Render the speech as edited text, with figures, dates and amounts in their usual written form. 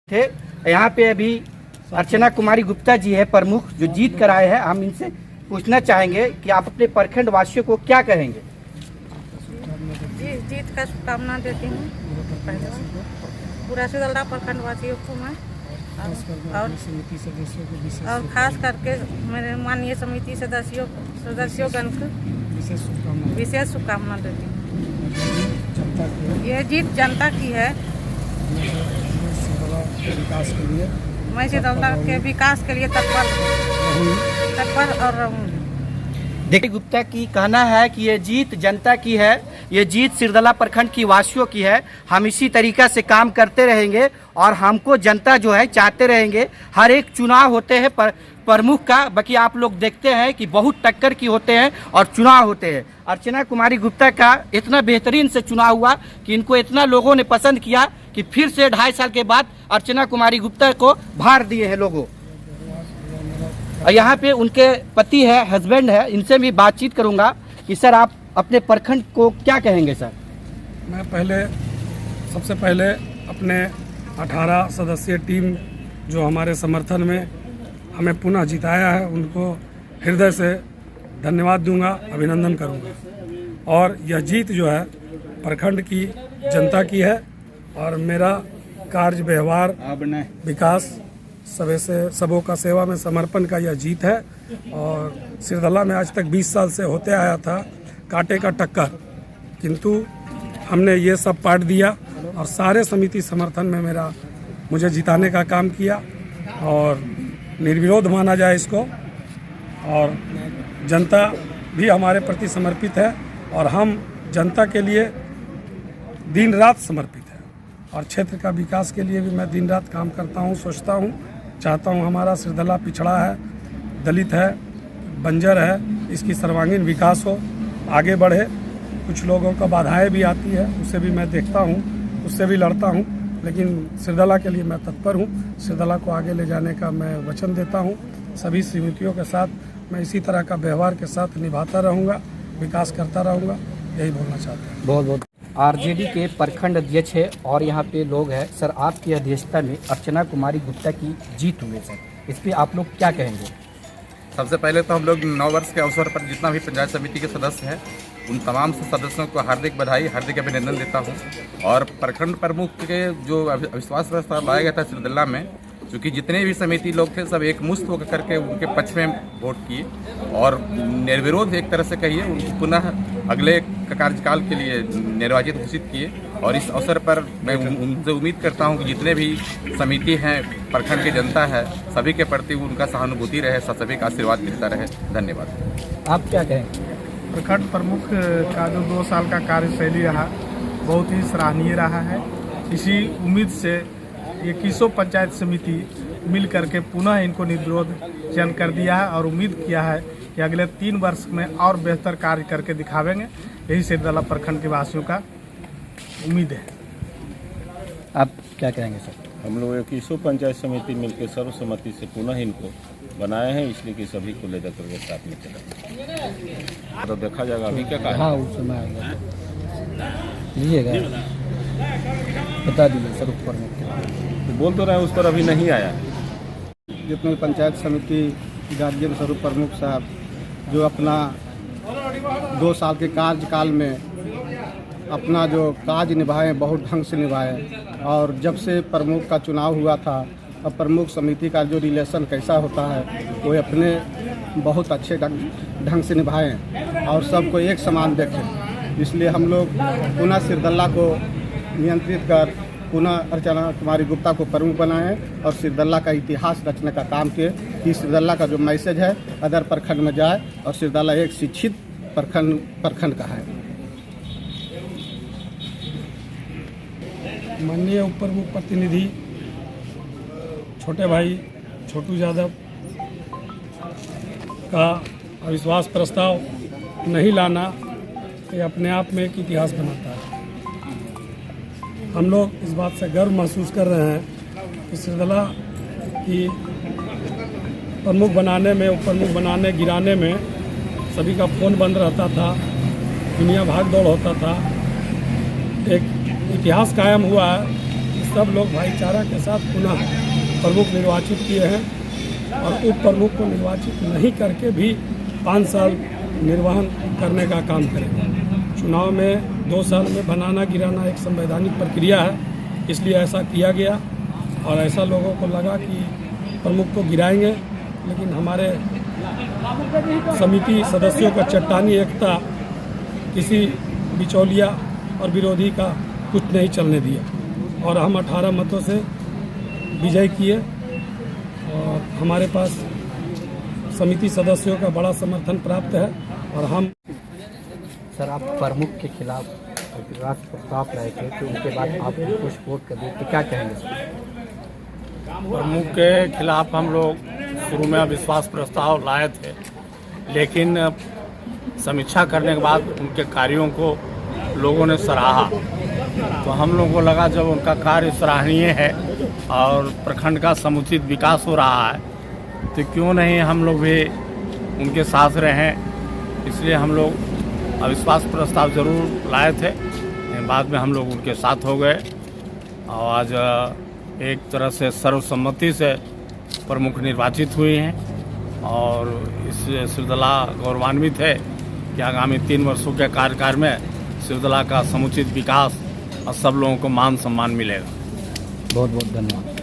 थे। यहाँ पे अभी अर्चना कुमारी गुप्ता जी है प्रमुख जो जीत कर आए हैं। हम इनसे पूछना चाहेंगे कि आप अपने प्रखंड वासियों को क्या कहेंगे। जीत का शुभकामना देती हूँ पहले से पूरा सिरदला प्रखंड वासियों को मैं और खास करके मेरे माननीय समिति सदस्यों को विशेष शुभकामना देती हूँ। ये जीत जनता की है। विकास के लिए मैं सिरदला के विकास के लिए तत्पर और रहूँगी। देखिए, गुप्ता की कहना है कि ये जीत जनता की है, ये जीत सिरदला प्रखंड की वासियों की है। हम इसी तरीका से काम करते रहेंगे और हमको जनता जो है चाहते रहेंगे। हर एक चुनाव होते हैं प्रमुख का, बाकी आप लोग देखते हैं कि बहुत टक्कर की होते हैं और चुनाव होते हैं। अर्चना कुमारी गुप्ता का इतना बेहतरीन से चुनाव हुआ कि इनको इतना लोगों ने पसंद किया कि फिर से 2.5 साल के बाद अर्चना कुमारी गुप्ता को भार दिए हैं लोगों। और यहाँ पे उनके पति है, हस्बैंड है, इनसे भी बातचीत करूंगा कि सर आप अपने प्रखंड को क्या कहेंगे। सर मैं सबसे पहले अपने 18 सदस्यीय टीम जो हमारे समर्थन में हमें पुनः जिताया है उनको हृदय से धन्यवाद दूंगा, अभिनंदन करूंगा। और यह जीत जो है प्रखंड की जनता की है और मेरा कार्य व्यवहार विकास सबों का सेवा में समर्पण का यह जीत है। और सिरदला में आज तक 20 साल से होते आया था कांटे का टक्कर, किंतु हमने ये सब पाट दिया और सारे समिति समर्थन में मुझे जिताने का काम किया और निर्विरोध माना जाए इसको। और जनता भी हमारे प्रति समर्पित है और हम जनता के लिए दिन रात समर्पित है। और क्षेत्र का विकास के लिए भी मैं दिन रात काम करता हूँ, सोचता हूँ, चाहता हूँ हमारा सिरदला पिछड़ा है, दलित है, बंजर है, इसकी सर्वांगीण विकास हो, आगे बढ़े। कुछ लोगों का बाधाएं भी आती है, उसे भी मैं देखता हूँ, उससे भी लड़ता हूँ, लेकिन सिरदला के लिए मैं तत्पर हूँ। सिरदला को आगे ले जाने का मैं वचन देता हूँ। सभी समितियों के साथ मैं इसी तरह का व्यवहार के साथ निभाता रहूँगा, विकास करता रहूँगा, यही बोलना चाहता हूँ। बहुत बहुत आरजेडी के प्रखंड अध्यक्ष है और यहाँ पे लोग हैं। सर आपकी अध्यक्षता में अर्चना कुमारी गुप्ता की जीत हुई सर, इस पर आप लोग क्या कहेंगे। सबसे पहले तो हम लोग 9 वर्ष के अवसर पर जितना भी पंचायत समिति के सदस्य हैं उन तमाम सदस्यों को हार्दिक बधाई, हार्दिक अभिनंदन देता हूं। और प्रखंड प्रमुख के जो अविश्वास प्रस्ताव लाया गया था सिरदला में, क्योंकि जितने भी समिति लोग थे सब एक मुश्त होकर करके उनके पक्ष में वोट किए और निर्विरोध एक तरह से कहिए उनको पुनः अगले कार्यकाल के लिए निर्वाचित घोषित किए। और इस अवसर पर मैं उनसे उम्मीद करता हूं कि जितने भी समिति हैं, प्रखंड की जनता है, सभी के प्रति उनका सहानुभूति रहे, सभी का आशीर्वाद मिलता रहे। धन्यवाद। आप क्या कहेंगे। प्रखंड प्रमुख का जो 2 साल का कार्यशैली रहा बहुत ही सराहनीय रहा है। इसी उम्मीद से 21 पंचायत समिति मिल करके पुनः इनको निर्विरोध चयन कर दिया है और उम्मीद किया है कि अगले 3 वर्ष में और बेहतर कार्य करके दिखावेंगे। यही सिरदला प्रखंड के वासियों का उम्मीद है। आप क्या कहेंगे सर। हम लोग 21 पंचायत समिति मिलकर सर्वसम्मति से पुनः इनको बनाए हैं, इसलिए कि सभी को ले जाकर के साथ में चला तो देखा जाएगा अभी क्या कहा। हाँ उस समय आएगा लीजिएगा, बता दीजिए सर ऊपर में बोल तो रहे हैं उस पर अभी नहीं आया। जितने पंचायत समिति गार्जियन स्वरूप प्रमुख साहब जो अपना 2 साल के कार्यकाल में अपना जो काज निभाए बहुत ढंग से निभाए। और जब से प्रमुख का चुनाव हुआ था अब प्रमुख समिति का जो रिलेशन कैसा होता है वो अपने बहुत अच्छे ढंग से निभाए और सबको एक समान देखें। इसलिए हम लोग पुनः सिरदला को नियंत्रित कर पुनः अर्चना कुमारी गुप्ता को प्रमुख बनाए और सिरदला का इतिहास रचने का काम किए कि सिरदला का जो मैसेज है अदर प्रखंड में जाए और सिरदला एक शिक्षित प्रखंड का है। माननीय उप प्रमुख प्रतिनिधि छोटे भाई छोटू यादव का अविश्वास प्रस्ताव नहीं लाना ये अपने आप में एक इतिहास बनाता है। हम लोग इस बात से गर्व महसूस कर रहे हैं कि सिरदला की प्रमुख बनाने में, उप प्रमुख बनाने, गिराने में सभी का फ़ोन बंद रहता था, दुनिया भाग दौड़ होता था। एक इतिहास कायम हुआ है सब लोग भाईचारा के साथ पुनः प्रमुख निर्वाचित किए हैं और उप प्रमुख को निर्वाचित नहीं करके भी 5 साल निर्वहन करने का काम करेंगे। चुनाव में 2 साल में बनाना गिराना एक संवैधानिक प्रक्रिया है, इसलिए ऐसा किया गया और ऐसा लोगों को लगा कि प्रमुख को गिराएंगे, लेकिन हमारे समिति सदस्यों का चट्टानी एकता किसी बिचौलिया और विरोधी का कुछ नहीं चलने दिया और हम 18 मतों से विजय किए और हमारे पास समिति सदस्यों का बड़ा समर्थन प्राप्त है और हम सर आप प्रमुख के खिलाफ अविश्वास प्रस्ताव लाए थे, तो उसके बाद आप उनको सपोर्ट कर दिए, तो क्या कहेंगे सर? प्रमुख के खिलाफ हम लोग शुरू में अविश्वास प्रस्ताव लाए थे, लेकिन समीक्षा करने के बाद उनके कार्यों को लोगों ने सराहा, तो हम लोगों को लगा जब उनका कार्य सराहनीय है और प्रखंड का समुचित विकास हो रहा है तो क्यों नहीं हम लोग भी उनके साथ रहें। इसलिए हम लोग अविश्वास प्रस्ताव जरूर लाए थे, बाद में हम लोग उनके साथ हो गए और आज एक तरह से सर्वसम्मति से प्रमुख निर्वाचित हुए हैं और इस सिरदला गौरवान्वित है कि आगामी 3 वर्षों के कार्यकाल में सिरदला का समुचित विकास और सब लोगों को मान सम्मान मिलेगा। बहुत बहुत धन्यवाद।